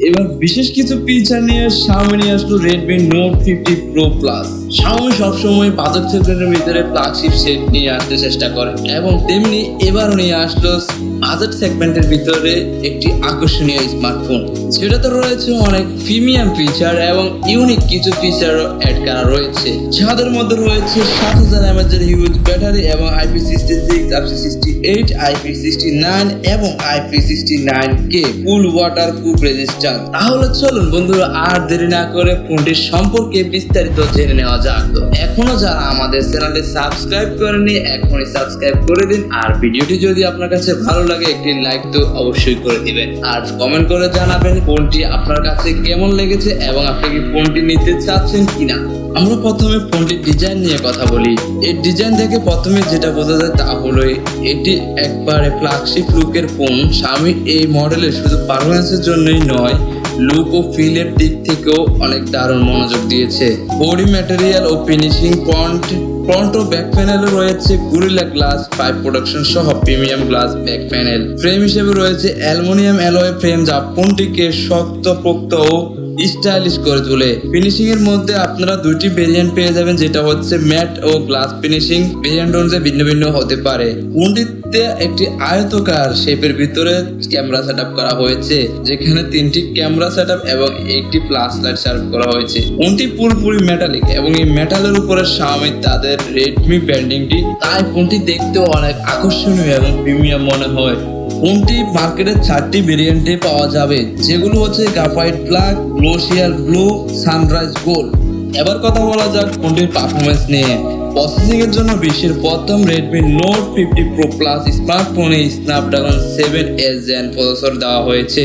এবার বিশেষ কিছু ফিচার নিয়ে Xiaomi নিয়ে আসলো Redmi Note 50 Pro Plus। Xiaomi সবসময় বাজেট সেগমেন্টের ভিতরে ফ্ল্যাগশিপ সেট নিয়ে আসতে চেষ্টা করে এবং তেমনি এবারও নিয়ে আসলো বাজেট সেগমেন্টের ভিতরে একটি আকর্ষণীয় স্মার্টফোন, যেটাতে রয়েছে অনেক প্রিমিয়াম ফিচার এবং ইউনিক কিছু ফিচারও অ্যাড করা রয়েছে, যাদের মধ্যে রয়েছে 7000 mAh এর হিউজ ব্যাটারি এবং IP66, IP68, IP69 এবং IP69K ফুল ওয়াটার প্রুফ রেজিস্ট্যান্স। তাহলে চলুন বন্ধুরা আর দেরি না করে ফোনটির সম্পর্কে বিস্তারিত জেনে নেওয়া যাক। তো এখনো যারা আমাদের চ্যানেলে সাবস্ক্রাইব করেননি এখনই সাবস্ক্রাইব করে দিন, আর ভিডিওটি যদি আপনার কাছে ভালো লাগে একটি লাইক তো অবশ্যই করে দিবেন, আর কমেন্ট করে জানাবেন ফোনটি আপনার কাছে কেমন লেগেছে এবং আপনি কি ফোনটি নিতে চাচ্ছেন কিনা। আমরা প্রথমে ফোনটির ডিজাইন নিয়ে কথা বলি। এই ডিজাইন থেকে প্রথমে যেটা বোঝা যায় তা হলো এটি একবারে ফ্ল্যাগশিপ লুকের ফোন। Xiaomi এই মডেলের শুধু পারফরম্যান্সের জন্যই নয়, লুক ও ফিলের দিক থেকেও অনেক দারুণ মনোযোগ দিয়েছে। বডি ম্যাটেরিয়াল ও ফিনিশিং ফ্রন্ট ও ব্যাক প্যানেলে রয়েছে Gorilla Glass 5 প্রোডাকশন সহ premium glass back panel. Frame হিসেবে রয়েছে অ্যালুমিনিয়াম অ্যালয় ফ্রেম, যা ফোনটিকে শক্তপোক্ত ও স্টাইলিশ করে তোলে। ফিনিশিং এর মধ্যে আপনারা দুইটি ভেরিয়েন্ট পেয়ে যাবেন, যেটা হচ্ছে ম্যাট ও গ্লাস ফিনিশিং। ভেরিয়েন্ট অনুযায়ী ভিন্ন ভিন্ন হতে পারে। ফোনটিতে একটি আয়তাকার শেপের ভিতরে ক্যামেরা সেটআপ করা হয়েছে, যেখানে 3টি ক্যামেরা সেটআপ এবং একটি ফ্ল্যাশ লাইট সেটআপ করা হয়েছে। ফোনটি পুরোপুরি মেটালিক এবং এই মেটালের উপরে Xiaomi তাদের Redmi ব্র্যান্ডিংটি, তাই ফোনটি দেখতেও অনেক আকর্ষণীয় এবং প্রিমিয়াম মনে হয়। ফোনটি মার্কেটে 4টি ভেরিয়েন্টে পাওয়া যাবে, যেগুলো হচ্ছে graphite black, glacier blue, sunrise gold. এবার কথা বলা যাক ফোনটির পারফরম্যান্স নিয়ে। প্রসেসিং এর জন্য বিশ্বের প্রথম Redmi Note 50 Pro Plus স্মার্টফোনে Snapdragon 7S Gen প্রসেসর দেওয়া হয়েছে।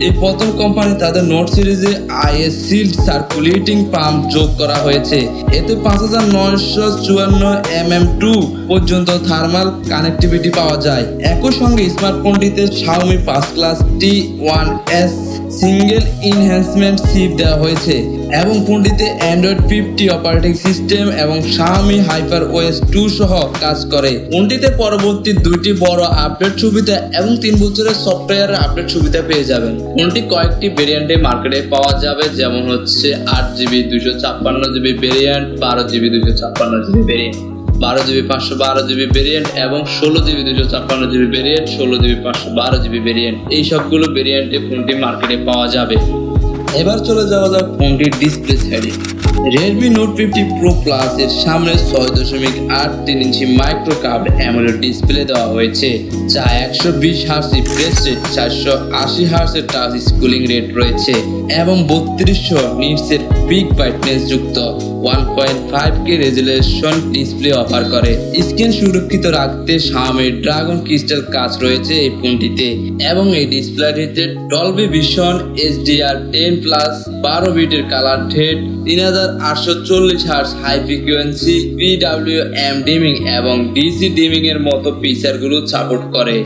এই প্রথম কোম্পানি তাদের নোট সিরিজে IS Shield সার্কুলেটিং পাম্প যোগ করা হয়েছে। এতে 5954 mm2 পর্যন্ত থার্মাল কানেক্টিভিটি পাওয়া যায়। একই সঙ্গে স্মার্টফোনটিতে Xiaomi 5 Class T1S single enhancement chip দেওয়া হয়েছে এবং ফোনটিতে Android 50 অপারেটিং সিস্টেম এবং Xiaomi HyperOS 2 সহ কাজ করে। ফোনটিতে পরবর্তী 2টি বড় আপডেট সুবিধা এবং 3 বছরের সফটওয়্যার আপডেট সুবিধা পেয়ে যাবেন। ফোনটি কয়েকটি ভেরিয়েন্টে মার্কেটে পাওয়া যাবে, যেমন হচ্ছে 8GB 256GB variant, 12GB 256GB variant, 12GB 512GB variant এবং 16GB 256GB variant, 16GB 512GB variant. এই সবগুলো ভেরিয়েন্টে ফোনটি মার্কেটে পাওয়া যাবে। এবার চলে যাওয়া যাক ফোনটির ডিসপ্লে সাইডে। Redmi Note 50 Pro Plus এর সামনে 6.83 inch micro curved AMOLED display দেওয়া হয়েছে, যা 120 হার্টজ রিফ্রেশ রেট, 480 হার্টজের টাচ স্ক্রোলিং রেট রয়েছে এবং 3200 নিটসের পিক ব্রাইটনেস যুক্ত 1.5K রেজোলিউশন ডিসপ্লে অফার করে। স্ক্রিন সুরক্ষিত রাখতে Xiaomi ড্রাগন ক্রিস্টাল কাচ রয়েছে এই ফোনটিতে এবং এই ডিসপ্লেটিতে ডলবি ভিশন HDR10 প্লাস 12 বিটের কালার টেড, 3840 hertz high frequency PWM dimming এবং DC ডিমিং এর মতো ফিচারগুলো সাপোর্ট করে।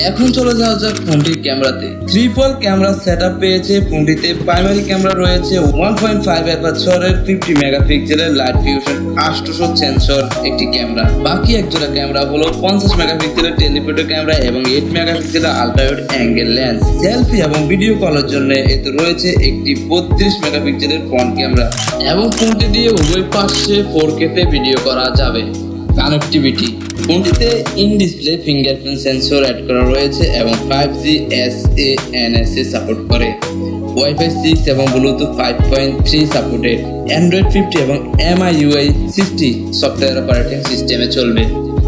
এখন চলে যাওয়া যাক ফোনটির ক্যামেরাতে। ট্রিপল ক্যামেরা সেটআপ পেয়েছে ফোনটিতে। প্রাইমারি ক্যামেরা রয়েছে 1.5 অ্যাপারচারের 50 মেগাপিক্সেলের লাইট ফিউশন 800 সেন্সর একটি ক্যামেরা। বাকি একজোড়া ক্যামেরা হলো 50 মেগাপিক্সেলের টেলিফোটো ক্যামেরা এবং 8 মেগাপিক্সেলের ultra wide angle lens. Selfie এবং ভিডিও কলের জন্য এতে রয়েছে একটি 32 মেগাপিক্সেলের ফ্রন্ট ক্যামেরা এবং ফোনটি দিয়ে উভয় পাশে 4K তে ভিডিও করা যাবে। কানেক্টিভিটি, ফোনটিতে in display fingerprint sensor add করা রয়েছে এবং 5G SANSA সাপোর্ট করে। Wi-Fi 6 এবং Bluetooth 5.3 সাপোর্টেড। Android 50 এবং MIUI 60 সফটওয়্যার অপারেটিং সিস্টেমে চলবে।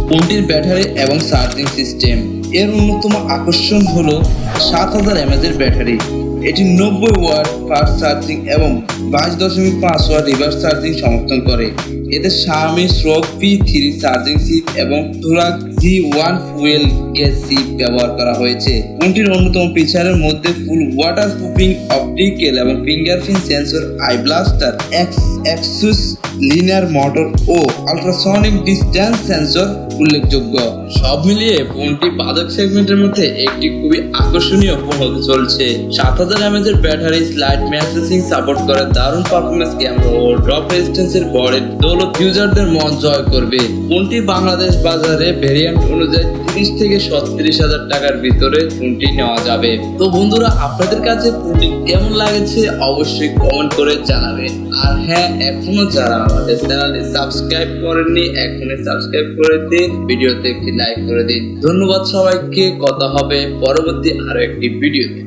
ফোনটির ব্যাটারি এবং চার্জিং সিস্টেম, এর অন্যতম আকর্ষণ হলো 7000 mAh এর ব্যাটারি। এটি 90 ওয়াট ফাস্ট চার্জিং এবং 22.5 ওয়াট রিভার্স চার্জিং সমর্থন করে। এতে Xiaomi Shroud P3 charging chip এবং Thorax G1 fuel gas chip ব্যবহার করা হয়েছে। ফোনটির অন্যতম ফিচারের মধ্যে ফুল ওয়াটার প্রুফিং অপটিক্যাল এবং fingerprint sensor, IR blaster, x axis linear motor ও আল্ট্রাসনিক ডিস্টেন্স সেন্সর উল্লেখযোগ্য। সব মিলিয়ে ফোনটি বাজেট সেগমেন্টের মধ্যে একটি খুবই আকর্ষণীয় ফোন হতে চলছে। 7000 5000 mAh এর ব্যাটারি, স্লাইড ম্যাসেজিং সাপোর্ট করে, দারুণ পারফরম্যান্স ক্যামেরা ও ড্রপ রেজিস্ট্যান্সের বড়ের দৌলত ইউজারদের মন জয় করবে। ফোনটি বাংলাদেশ বাজারে ভেরিয়েন্ট অনুযায়ী 30 থেকে 37,000 টাকার ভিতরে ফোনটি নেওয়া যাবে। তো বন্ধুরা, আপনাদের কাছে ফোনটি কেমন লাগছে অবশ্যই কমেন্ট করে জানাবেন। আর হ্যাঁ, এখনো যারা আমাদের চ্যানেলে সাবস্ক্রাইব করেননি এখনই সাবস্ক্রাইব করে দিন, ভিডিওতে একটি লাইক করে দিন। ধন্যবাদ সবাইকে, কথা হবে পরবর্তী আরো একটি ভিডিওতে।